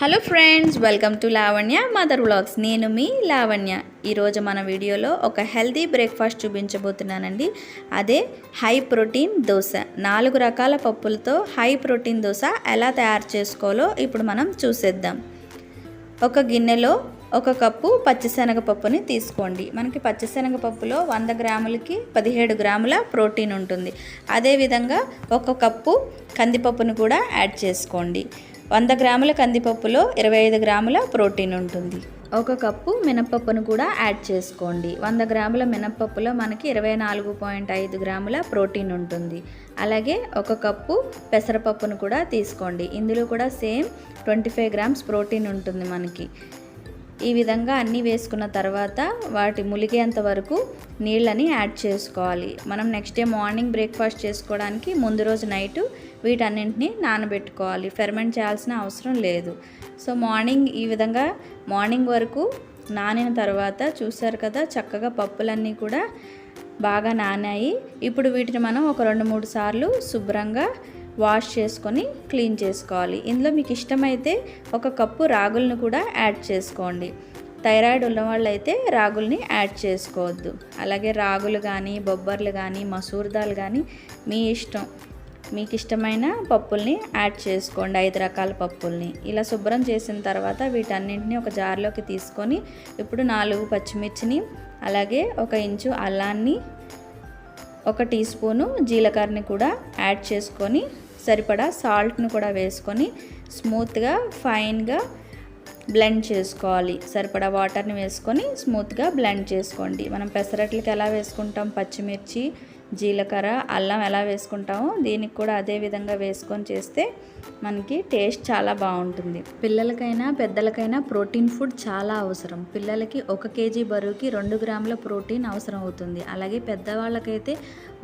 Hello friends, welcome to Lavanya mother vlogs. నేను మీ లావణ్య. ఈరోజు మన వీడియోలో ఒక హెల్తీ బ్రేక్ఫాస్ట్ చూపించబోతున్నానండి. అదే హై ప్రోటీన్ దోశ. 4 రకాల పప్పులతో హై ప్రోటీన్ దోశ ఎలా తయారు చేసుకోవాలో ఇప్పుడు మనం చూసేద్దాం. ఒక గిన్నెలో 1 కప్పు పచ్చిశనగపప్పుని తీసుకోండి. మనకి పచ్చిశనగపప్పులో 100 గ్రాములకి 17 గ్రాముల ప్రోటీన్ ఉంటుంది. అదేవిధంగా 1 కప్పు కందిపప్పును కూడా యాడ్ చేసుకోండి. 100 గ్రాముల కందిపప్పులో 25 గ్రాముల ప్రోటీన్ ఉంటుంది. 1 కప్పు మినపప్పును కూడా యాడ్ చేసుకోండి. 100 గ్రాముల మినపప్పులో మనకి 24.5 గ్రాముల ప్రోటీన్ ఉంటుంది. అలాగే 1 కప్పు పెసరపప్పును కూడా తీసుకోండి. ఇందులో కూడా సేమ్ 25 గ్రామ్స్ ప్రోటీన్ ఉంటుంది మనకి. ఈ విధంగా అన్నీ వేసుకున్న తర్వాత వాటి ములిగేంత వరకు నీళ్ళని యాడ్ చేసుకోవాలి. మనం నెక్స్ట్ డే మార్నింగ్ బ్రేక్ఫాస్ట్ చేసుకోవడానికి ముందు రోజు నైటు వీటన్నింటినీ నానబెట్టుకోవాలి. ఫెర్మెంట్ చేయాల్సిన అవసరం లేదు. సో ఈ విధంగా మార్నింగ్ వరకు నానిన తర్వాత చూసారు కదా, చక్కగా పప్పులన్నీ కూడా బాగా నానాయి. ఇప్పుడు వీటిని మనం ఒక 2-3 సార్లు శుభ్రంగా వాష్ చేసుకొని క్లీన్ చేసుకోవాలి. ఇందులో మీకు ఇష్టమైతే 1 కప్పు రాగులను కూడా యాడ్ చేసుకోండి. థైరాయిడ్ ఉన్న వాళ్ళు అయితే రాగుల్ని యాడ్ చేసుకోవద్దు. అలాగే రాగులు కానీ, బొబ్బర్లు కానీ, మసూర్ దాల్ కానీ మీ ఇష్టం. మీకు ఇష్టమైన పప్పుల్ని యాడ్ చేసుకోండి. 5 రకాల పప్పుల్ని ఇలా శుభ్రం చేసిన తర్వాత వీటన్నింటినీ ఒక జార్లోకి తీసుకొని ఇప్పుడు 4 పచ్చిమిర్చిని, అలాగే 1 ఇంచు అల్లాన్ని, 1 టీ స్పూను జీలకర్రని కూడా యాడ్ చేసుకొని సరిపడా సాల్ట్ను కూడా వేసుకొని స్మూత్గా ఫైన్గా బ్లెండ్ చేసుకోవాలి. సరిపడా వాటర్ని వేసుకొని స్మూత్గా బ్లెండ్ చేసుకోండి. మనం పెసరట్లకి ఎలా వేసుకుంటాం, పచ్చిమిర్చి, జీలకర్ర, అల్లం ఎలా వేసుకుంటామో దీనికి కూడా అదే విధంగా వేసుకొని చేస్తే మనకి టేస్ట్ చాలా బాగుంటుంది. పిల్లలకైనా పెద్దలకైనా ప్రోటీన్ ఫుడ్ చాలా అవసరం. పిల్లలకి 1 కేజీ బరువుకి 2 గ్రాముల ప్రోటీన్ అవసరం అవుతుంది. అలాగే పెద్దవాళ్ళకైతే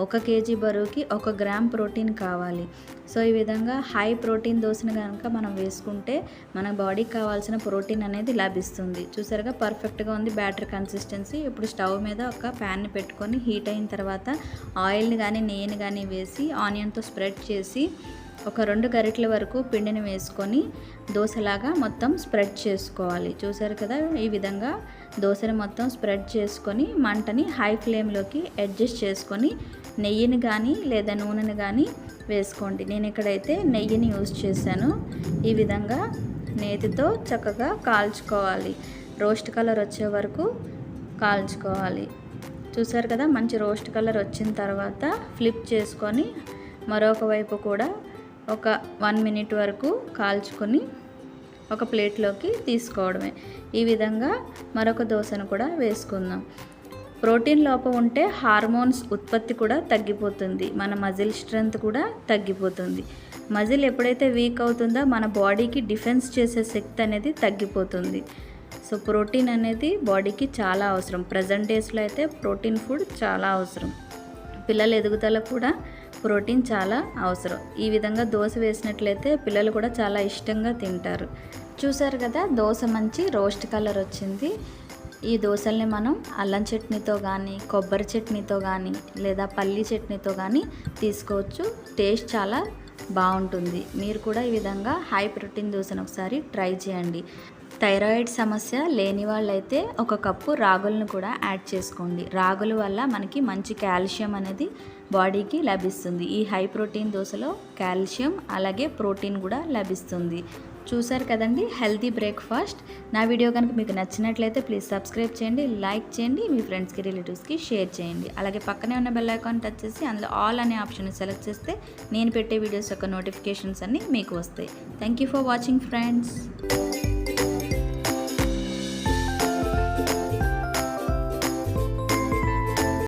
1 కేజీ బరువుకి 1 గ్రామ్ ప్రోటీన్ కావాలి. సో ఈ విధంగా హై ప్రోటీన్ దోశను కనుక మనం వేసుకుంటే మన బాడీకి కావాల్సిన ప్రోటీన్ అనేది లభిస్తుంది. చూసారుగా పర్ఫెక్ట్గా ఉంది బ్యాటర్ కన్సిస్టెన్సీ. ఇప్పుడు స్టవ్ మీద ఒక ప్యాన్ని పెట్టుకొని హీట్ అయిన తర్వాత ఆయిల్ని కానీ నెయ్యిని కానీ వేసి ఆనియన్తో స్ప్రెడ్ చేసి ఒక 2 గరిటెల వరకు పిండిని వేసుకొని దోశలాగా మొత్తం స్ప్రెడ్ చేసుకోవాలి. చూసారు కదా, ఈ విధంగా దోశని మొత్తం స్ప్రెడ్ చేసుకొని మంటని హై ఫ్లేమ్లోకి అడ్జస్ట్ చేసుకొని నెయ్యిని కానీ లేదా నూనెని కానీ వేసుకోండి. నేను ఇక్కడైతే నెయ్యిని యూజ్ చేశాను. ఈ విధంగా నేతితో చక్కగా కాల్చుకోవాలి. రోస్ట్ కలర్ వచ్చే వరకు కాల్చుకోవాలి. చూసారు కదా, మంచి రోస్ట్ కలర్ వచ్చిన తర్వాత ఫ్లిప్ చేసుకొని మరొక వైపు కూడా ఒక 1 మినిట్ వరకు కాల్చుకొని ఒక ప్లేట్లోకి తీసుకోవడమే. ఈ విధంగా మరొక దోశను కూడా వేసుకుందాం. ప్రోటీన్ లోపం ఉంటే హార్మోన్స్ ఉత్పత్తి కూడా తగ్గిపోతుంది. మన మజిల్ స్ట్రెంగ్త్ కూడా తగ్గిపోతుంది. మజిల్ ఎప్పుడైతే వీక్ అవుతుందో మన బాడీకి డిఫెన్స్ చేసే శక్తి అనేది తగ్గిపోతుంది. సో ప్రోటీన్ అనేది బాడీకి చాలా అవసరం. ప్రజెంట్ డేస్లో అయితే ప్రోటీన్ ఫుడ్ చాలా అవసరం. పిల్లల ఎదుగుదల కూడా ప్రోటీన్ చాలా అవసరం. ఈ విధంగా దోశ వేసినట్లయితే పిల్లలు కూడా చాలా ఇష్టంగా తింటారు. చూసారు కదా, దోశ మంచి రోస్ట్ కలర్ వచ్చింది. ఈ దోశల్ని మనం అల్లం చట్నీతో కానీ, కొబ్బరి చట్నీతో కానీ, లేదా పల్లీ చట్నీతో కానీ తీసుకోవచ్చు. టేస్ట్ చాలా బాగుంటుంది. మీరు కూడా ఈ విధంగా హై ప్రోటీన్ దోశను ఒకసారి ట్రై చేయండి. థైరాయిడ్ సమస్య లేని వాళ్ళైతే 1 కప్పు రాగులను కూడా యాడ్ చేసుకోండి. రాగుల వల్ల మనకి మంచి కాల్షియం అనేది బాడీకి లభిస్తుంది. ఈ హై ప్రోటీన్ దోశలో కాల్షియం అలాగే ప్రోటీన్ కూడా లభిస్తుంది. చూసారు కదండి హెల్తీ బ్రేక్ఫాస్ట్. నా వీడియో కనుక మీకు నచ్చినట్లయితే ప్లీజ్ సబ్స్క్రైబ్ చేయండి, లైక్ చేయండి, మీ ఫ్రెండ్స్కి రిలేటివ్స్కి షేర్ చేయండి. అలాగే పక్కనే ఉన్న బెల్ ఐకాన్ టచ్ చేసి అందులో ఆల్ అనే ఆప్షన్ సెలెక్ట్ చేస్తే నేను పెట్టే వీడియోస్ యొక్క నోటిఫికేషన్స్ అన్నీ మీకు వస్తాయి. Thank you for watching friends.